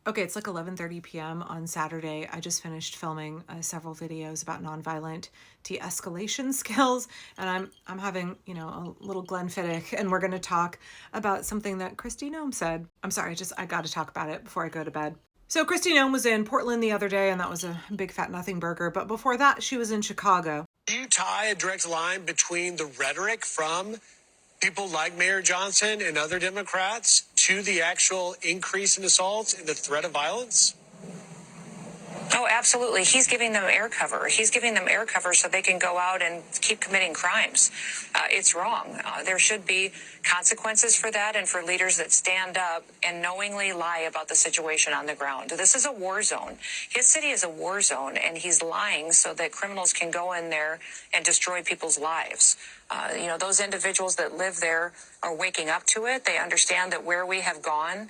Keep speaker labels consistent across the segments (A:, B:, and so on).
A: Okay, it's like 11:30 p.m. on Saturday. I just finished filming several videos about nonviolent de-escalation skills, and I'm having, a little Glenfiddich, and we're going to talk about something that Kristi Noem said. I'm sorry, I got to talk about it before I go to bed. So Kristi Noem was in Portland the other day, and that was a big fat nothing burger, but before that, she was in Chicago.
B: Do you tie a direct line between the rhetoric from people like Mayor Johnson and other Democrats to the actual increase in assaults and the threat of violence?
C: Oh, absolutely. He's giving them air cover. He's giving them air cover so they can go out and keep committing crimes. It's wrong. There should be consequences for that and for leaders that stand up and knowingly lie about the situation on the ground. This is a war zone. His city is a war zone, and he's lying so that criminals can go in there and destroy people's lives. Those individuals that live there are waking up to it. They understand that where we have gone,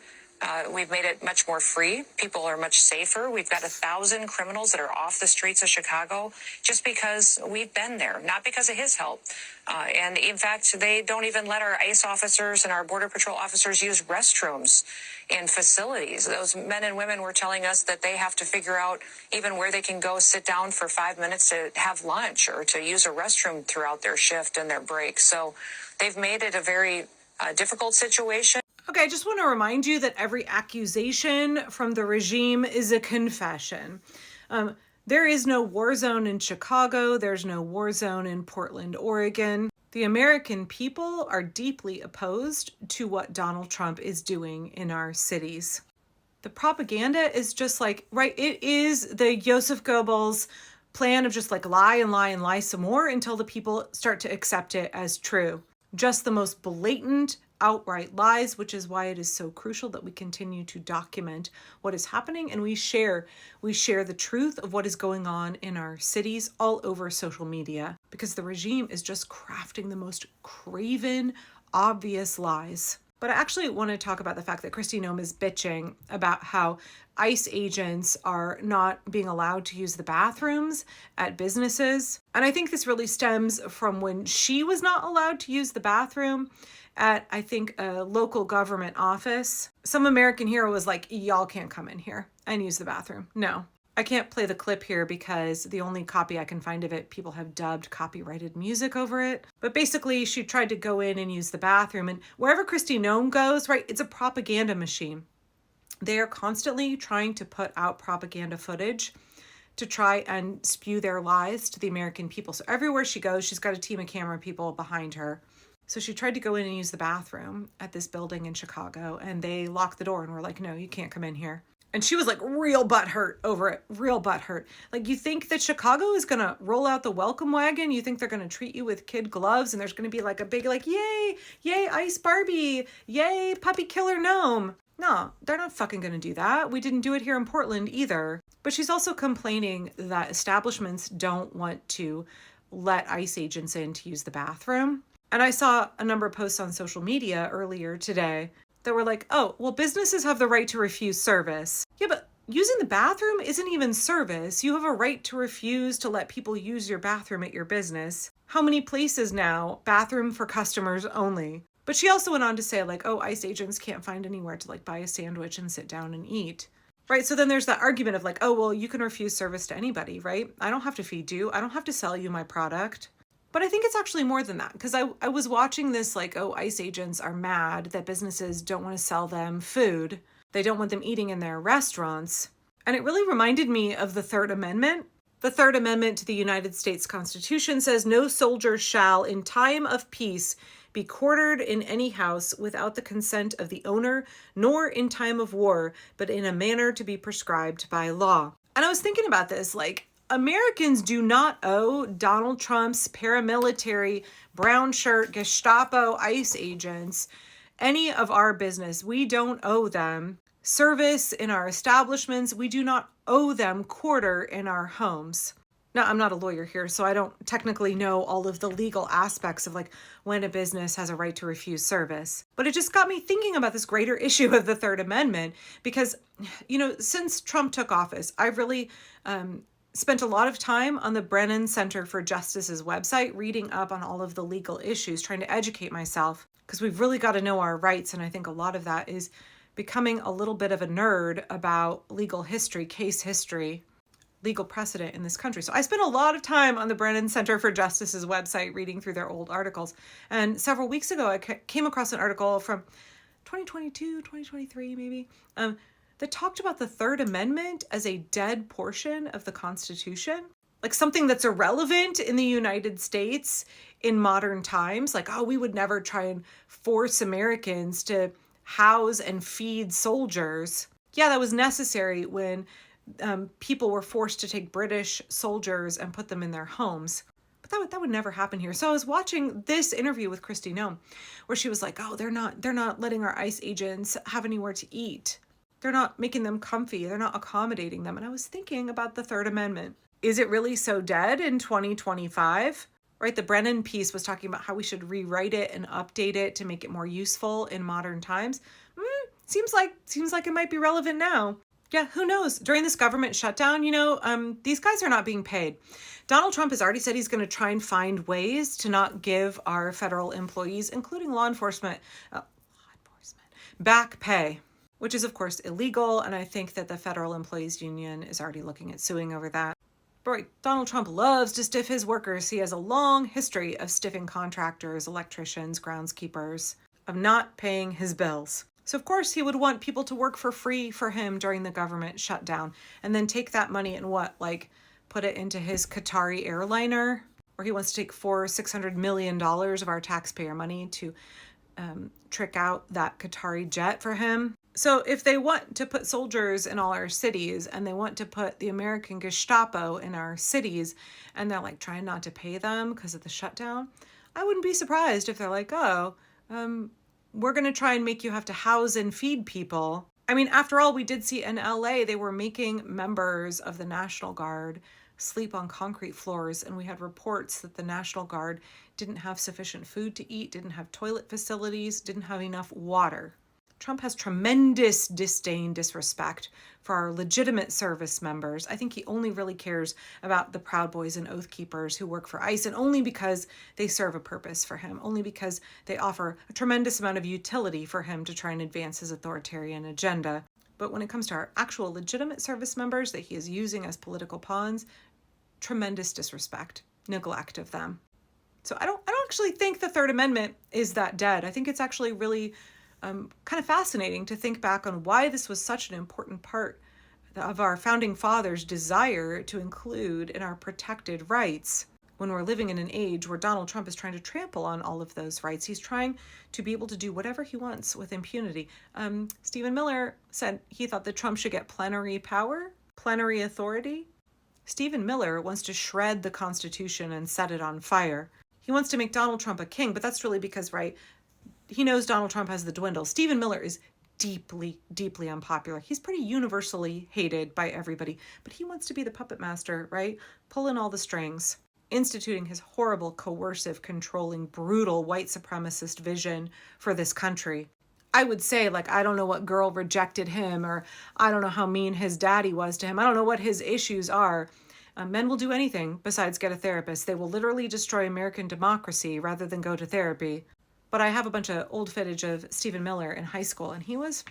C: we've made it much more free. People are much safer. We've got 1,000 criminals that are off the streets of Chicago just because we've been there, not because of his help. And in fact, they don't even let our ICE officers and our Border Patrol officers use restrooms in facilities. Those men and women were telling us that they have to figure out even where they can go sit down for 5 minutes to have lunch or to use a restroom throughout their shift and their break. So they've made it a very difficult situation.
A: Okay, I just want to remind you that every accusation from the regime is a confession. There is no war zone in Chicago. There's no war zone in Portland, Oregon. The American people are deeply opposed to what Donald Trump is doing in our cities. The propaganda is just like, right, it is the Joseph Goebbels plan of just like lie and lie and lie some more until the people start to accept it as true. Just the most blatant, outright lies, which is why it is so crucial that we continue to document what is happening and we share the truth of what is going on in our cities all over social media, because the regime is just crafting the most craven, obvious lies. But I actually want to talk about the fact that Kristi Noem is bitching about how ICE agents are not being allowed to use the bathrooms at businesses. And I think this really stems from when she was not allowed to use the bathroom at, I think, a local government office. Some American hero was like, y'all can't come in here and use the bathroom. No, I can't play the clip here because the only copy I can find of it, people have dubbed copyrighted music over it. But basically, she tried to go in and use the bathroom. And wherever Kristi Noem goes, right, it's a propaganda machine. They are constantly trying to put out propaganda footage to try and spew their lies to the American people. So everywhere she goes, she's got a team of camera people behind her. So she tried to go in and use the bathroom at this building in Chicago, and they locked the door and were like, no, you can't come in here. And she was like real butthurt over it, real butthurt. Like, you think that Chicago is going to roll out the welcome wagon? You think they're going to treat you with kid gloves and there's going to be like a big like, yay, yay, Ice Barbie, yay, puppy killer gnome. No, they're not fucking going to do that. We didn't do it here in Portland either. But she's also complaining that establishments don't want to let ICE agents in to use the bathroom. And I saw a number of posts on social media earlier today that were like, oh, well, businesses have the right to refuse service. Yeah, but using the bathroom isn't even service. You have a right to refuse to let people use your bathroom at your business. How many places now, bathroom for customers only? But she also went on to say like, oh, ICE agents can't find anywhere to like buy a sandwich and sit down and eat. Right, so then there's that argument of like, oh, well, you can refuse service to anybody, right? I don't have to feed you. I don't have to sell you my product. But I think it's actually more than that, because I was watching this like, oh, ICE agents are mad that businesses don't want to sell them food. They don't want them eating in their restaurants. And it really reminded me of the Third Amendment. The Third Amendment to the United States Constitution says, no soldier shall in time of peace be quartered in any house without the consent of the owner, nor in time of war, but in a manner to be prescribed by law. And I was thinking about this, like, Americans do not owe Donald Trump's paramilitary, brown shirt, Gestapo, ICE agents any of our business. We don't owe them service in our establishments. We do not owe them quarter in our homes. Now, I'm not a lawyer here, so I don't technically know all of the legal aspects of like when a business has a right to refuse service. But it just got me thinking about this greater issue of the Third Amendment because, since Trump took office, I've really spent a lot of time on the Brennan Center for Justice's website, reading up on all of the legal issues, trying to educate myself, because we've really got to know our rights. And I think a lot of that is becoming a little bit of a nerd about legal history, case history, legal precedent in this country. So I spent a lot of time on the Brennan Center for Justice's website reading through their old articles. And several weeks ago, I came across an article from 2022, 2023 maybe, that talked about the Third Amendment as a dead portion of the Constitution. Like something that's irrelevant in the United States in modern times. Like, oh, we would never try and force Americans to house and feed soldiers. Yeah, that was necessary when people were forced to take British soldiers and put them in their homes. But that would never happen here. So I was watching this interview with Kristi Noem, where she was like, oh, they're not letting our ICE agents have anywhere to eat. They're not making them comfy. They're not accommodating them. And I was thinking about the Third Amendment. Is it really so dead in 2025? Right, the Brennan piece was talking about how we should rewrite it and update it to make it more useful in modern times. Seems like it might be relevant now. Yeah, who knows? During this government shutdown, these guys are not being paid. Donald Trump has already said he's going to try and find ways to not give our federal employees, including law enforcement, back pay, which is, of course, illegal. And I think that the Federal Employees Union is already looking at suing over that. But right, Donald Trump loves to stiff his workers. He has a long history of stiffing contractors, electricians, groundskeepers, of not paying his bills. So of course he would want people to work for free for him during the government shutdown and then take that money and put it into his Qatari airliner, or he wants to take $600 million of our taxpayer money to trick out that Qatari jet for him. So if they want to put soldiers in all our cities and they want to put the American Gestapo in our cities and they're trying not to pay them because of the shutdown, I wouldn't be surprised if they're we're going to try and make you have to house and feed people. I mean, after all, we did see in LA, they were making members of the National Guard sleep on concrete floors. And we had reports that the National Guard didn't have sufficient food to eat, didn't have toilet facilities, didn't have enough water. Trump has tremendous disrespect for our legitimate service members. I think he only really cares about the Proud Boys and Oath Keepers who work for ICE, and only because they serve a purpose for him, only because they offer a tremendous amount of utility for him to try and advance his authoritarian agenda. But when it comes to our actual legitimate service members that he is using as political pawns, tremendous disrespect, neglect of them. So I don't actually think the Third Amendment is that dead. I think it's actually really kind of fascinating to think back on why this was such an important part of our founding fathers' desire to include in our protected rights when we're living in an age where Donald Trump is trying to trample on all of those rights. He's trying to be able to do whatever he wants with impunity. Stephen Miller said he thought that Trump should get plenary power, plenary authority. Stephen Miller wants to shred the Constitution and set it on fire. He wants to make Donald Trump a king, but that's really because, right, he knows Donald Trump has the dwindle. Stephen Miller is deeply, deeply unpopular. He's pretty universally hated by everybody, but he wants to be the puppet master, right? Pulling all the strings, instituting his horrible, coercive, controlling, brutal white supremacist vision for this country. I would say, I don't know what girl rejected him, or I don't know how mean his daddy was to him. I don't know what his issues are. Men will do anything besides get a therapist. They will literally destroy American democracy rather than go to therapy. But I have a bunch of old footage of Stephen Miller in high school, and he was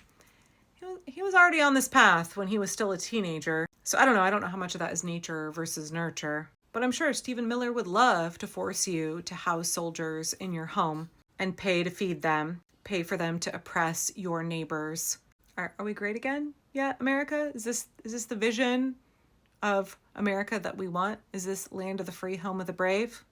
A: already on this path when he was still a teenager. So I don't know how much of that is nature versus nurture. But I'm sure Stephen Miller would love to force you to house soldiers in your home and pay to feed them, pay for them to oppress your neighbors. Are we great again? Yeah, America? Is this the vision of America that we want? Is this land of the free, home of the brave?